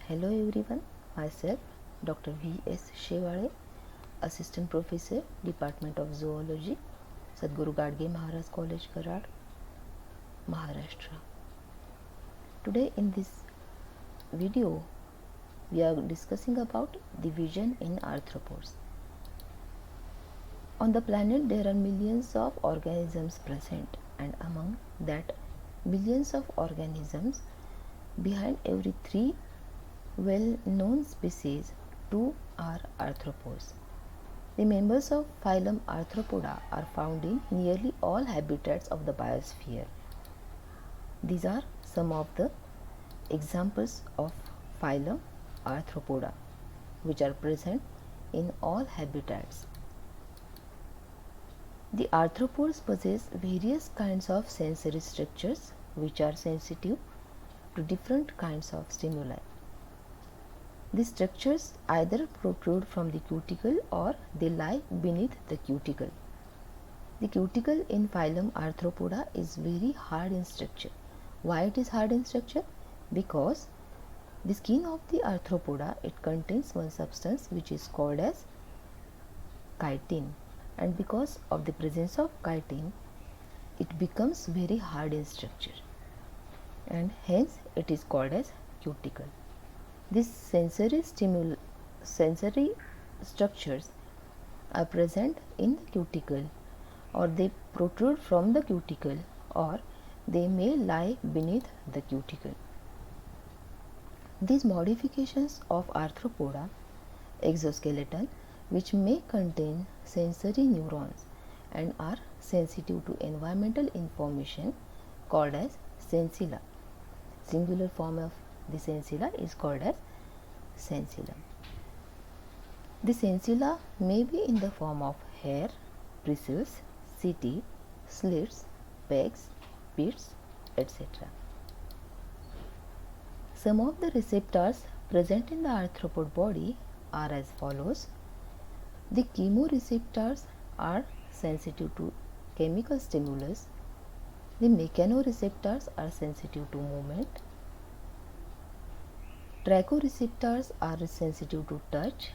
Hello everyone, myself Dr. V.S. Shewale, Assistant Professor, Department of Zoology, Sadhguru Gadge Maharaj College, Karad, Maharashtra. Today in this video, we are discussing about division in arthropods. On the planet, there are millions of organisms present, and among that millions of organisms, behind every three well-known species, two are arthropods. The members of phylum Arthropoda are found in nearly all habitats of the biosphere. These are some of the examples of phylum Arthropoda which are present in all habitats. The arthropods possess various kinds of sensory structures which are sensitive to different kinds of stimuli. These structures either protrude from the cuticle or they lie beneath the cuticle. The cuticle in phylum Arthropoda is very hard in structure. Why it is hard in structure? Because the skin of the Arthropoda, it contains one substance which is called as chitin, and because of the presence of chitin, it becomes very hard in structure, and hence it is called as cuticle. These sensory structures are present in the cuticle, or they protrude from the cuticle, or they may lie beneath the cuticle. These modifications of Arthropoda exoskeleton, which may contain sensory neurons and are sensitive to environmental information, called as sensilla. Singular form of the sensilla is called as sensillum. The sensilla may be in the form of hair, bristles, setae, slits, pegs, pits, etc. Some of the receptors present in the arthropod body are as follows. The chemoreceptors are sensitive to chemical stimulus. The mechanoreceptors are sensitive to movement. Trachoreceptors are sensitive to touch.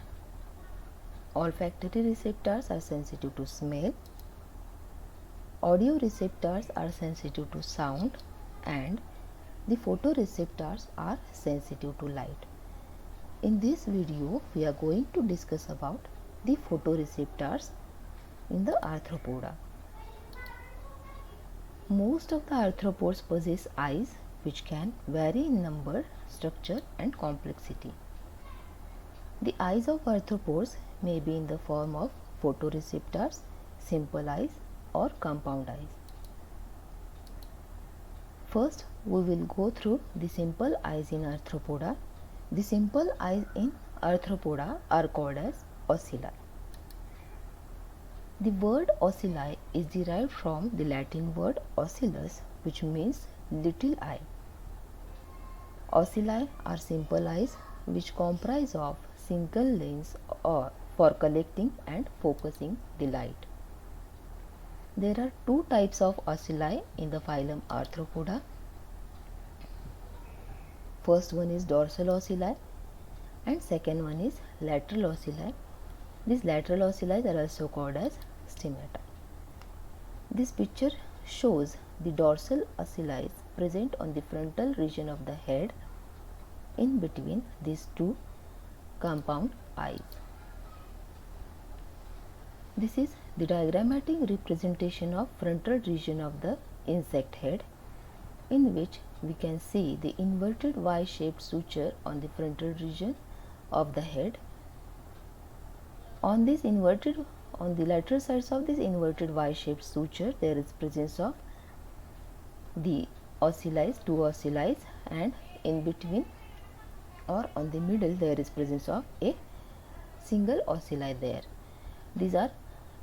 Olfactory receptors are sensitive to smell. Audio receptors are sensitive to sound, and the photoreceptors are sensitive to light. In this video, we are going to discuss about the photoreceptors in the arthropoda. Most of the arthropods possess eyes which can vary in number, structure and complexity. The eyes of arthropods may be in the form of photoreceptors, simple eyes or compound eyes. First, we will go through the simple eyes in arthropoda. The simple eyes in arthropoda are called as ocelli. The word ocelli is derived from the Latin word ocellus, which means little eye. Ocelli are simple eyes which comprise of single lens or for collecting and focusing the light. There are two types of ocelli in the phylum Arthropoda. First one is dorsal ocelli and second one is lateral ocelli. These lateral ocelli are also called as stigmata. This picture shows the dorsal ocelli present on the frontal region of the head in between these two compound eyes. This is the diagrammatic representation of frontal region of the insect head, in which we can see the inverted Y-shaped suture on the frontal region of the head. On the lateral sides of this inverted Y-shaped suture, there is presence of the ocelli, two ocelli, and in between or on the middle there is presence of a single ocelli there. These are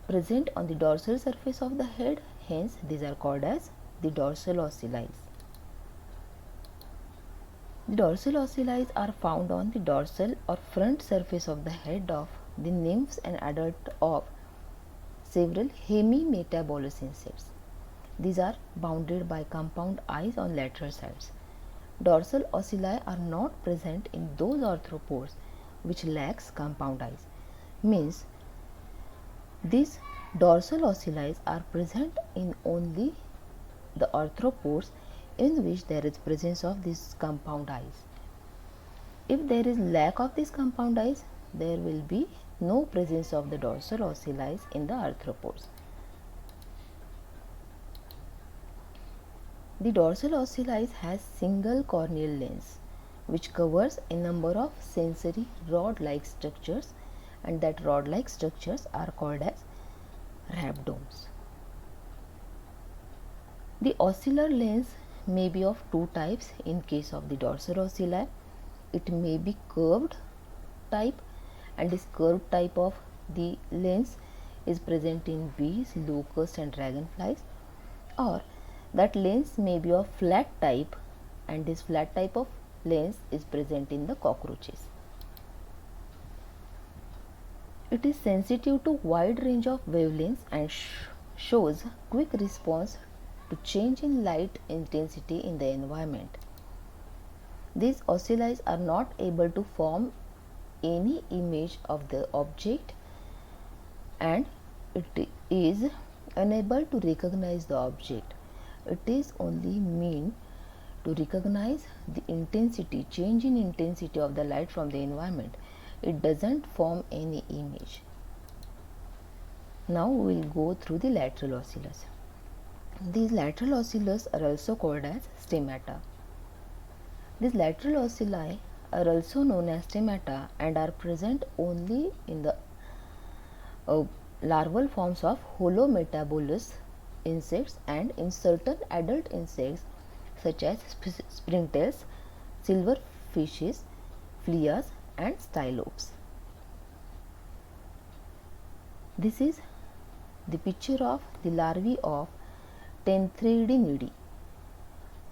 present on the dorsal surface of the head, hence these are called as the dorsal ocelli. The dorsal ocelli are found on the dorsal or front surface of the head of the nymphs and adult of several hemimetabolous insects. These are bounded by compound eyes on lateral sides. dorsal ocelli are not present in those arthropods which lacks compound eyes. Means these dorsal ocelli are present in only the arthropods in which there is presence of these compound eyes. If there is lack of these compound eyes, there will be no presence of the dorsal ocelli in the arthropods. The dorsal ocelli has single corneal lens which covers a number of sensory rod-like structures, and that rod-like structures are called as rhabdomes. The ocellular lens may be of two types in case of the dorsal ocelli. It may be curved type, and this curved type of the lens is present in bees, locusts and dragonflies, or that lens may be of flat type, and this flat type of lens is present in the cockroaches. It is sensitive to wide range of wavelengths and shows quick response to change in light intensity in the environment. These ocelli are not able to form any image of the object, and it is unable to recognize the object. It is only meant to recognize the intensity, change in intensity of the light from the environment. It doesn't form any image. Now we will go through the lateral ocelli. These lateral ocelli are also called as stemata. These lateral ocelli are also known as stemata and are present only in the larval forms of holometabolous insects and in certain adult insects such as springtails, silverfishes, fleas and stylopes. This is the picture of the larvae of Tenthredinidae.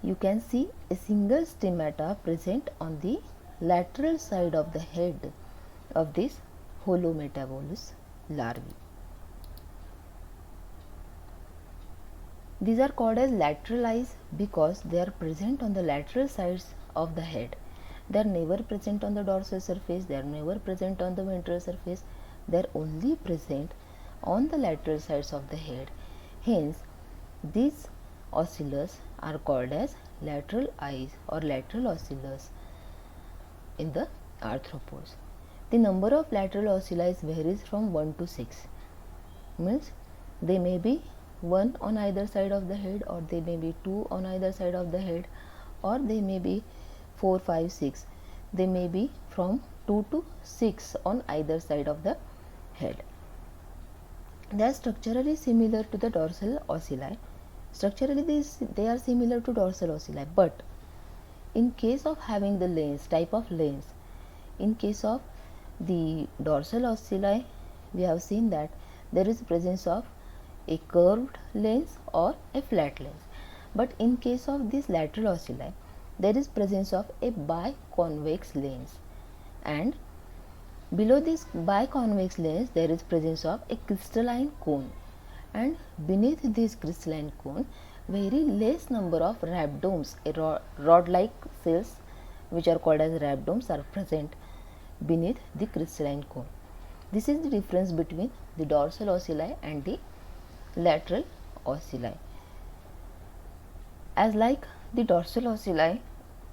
You can see a single stemata present on the lateral side of the head of this holometabolous larvae. These are called as lateral eyes because they are present on the lateral sides of the head. They are never present on the dorsal surface, they are never present on the ventral surface, they are only present on the lateral sides of the head. Hence, these ocelli are called as lateral eyes or lateral ocelli in the arthropods. The number of lateral ocelli varies from 1 to 6. Means they may be 1 on either side of the head, or they may be 2 on either side of the head, or they may be 4, 5, 6. They may be from 2 to 6 on either side of the head. They are structurally similar to the dorsal ocelli. Structurally they are similar to dorsal ocelli, but in case of having the lens, type of lens, in case of the dorsal ocelli, we have seen that there is presence of a curved lens or a flat lens. But in case of this lateral ocelli, there is presence of a biconvex lens, and below this biconvex lens there is presence of a crystalline cone, and beneath this crystalline cone very less number of rhabdomes, rod-like cells which are called as rhabdomes, are present beneath the crystalline cone. This is the difference between the dorsal ocelli and the lateral ocelli. As like the dorsal ocelli,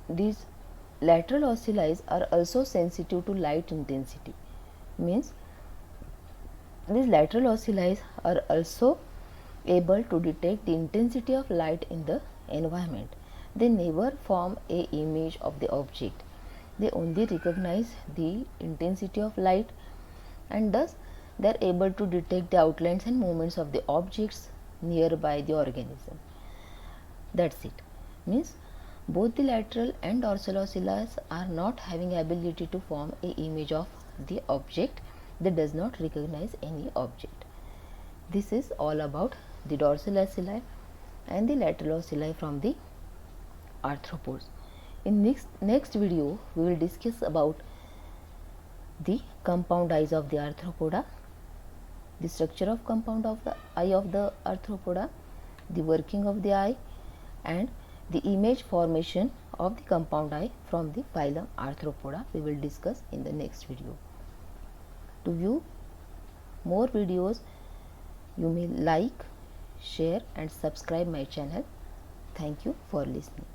these lateral ocelli are also sensitive to light intensity. Means these lateral ocelli are also able to detect the intensity of light in the environment. They never form a image of the object. They only recognize the intensity of light, and thus they are able to detect the outlines and movements of the objects nearby the organism. That's it. Means both the lateral and dorsal ocelli are not having ability to form a image of the object. They does not recognize any object. This is all about the dorsal ocelli and the lateral ocelli from the arthropods. In next video we will discuss about the compound eyes of the arthropoda, the structure of compound of the eye of the arthropoda, the working of the eye, and the image formation of the compound eye from the phylum Arthropoda we will discuss in the next video. To view more videos, you may like, share and subscribe my channel. Thank you for listening.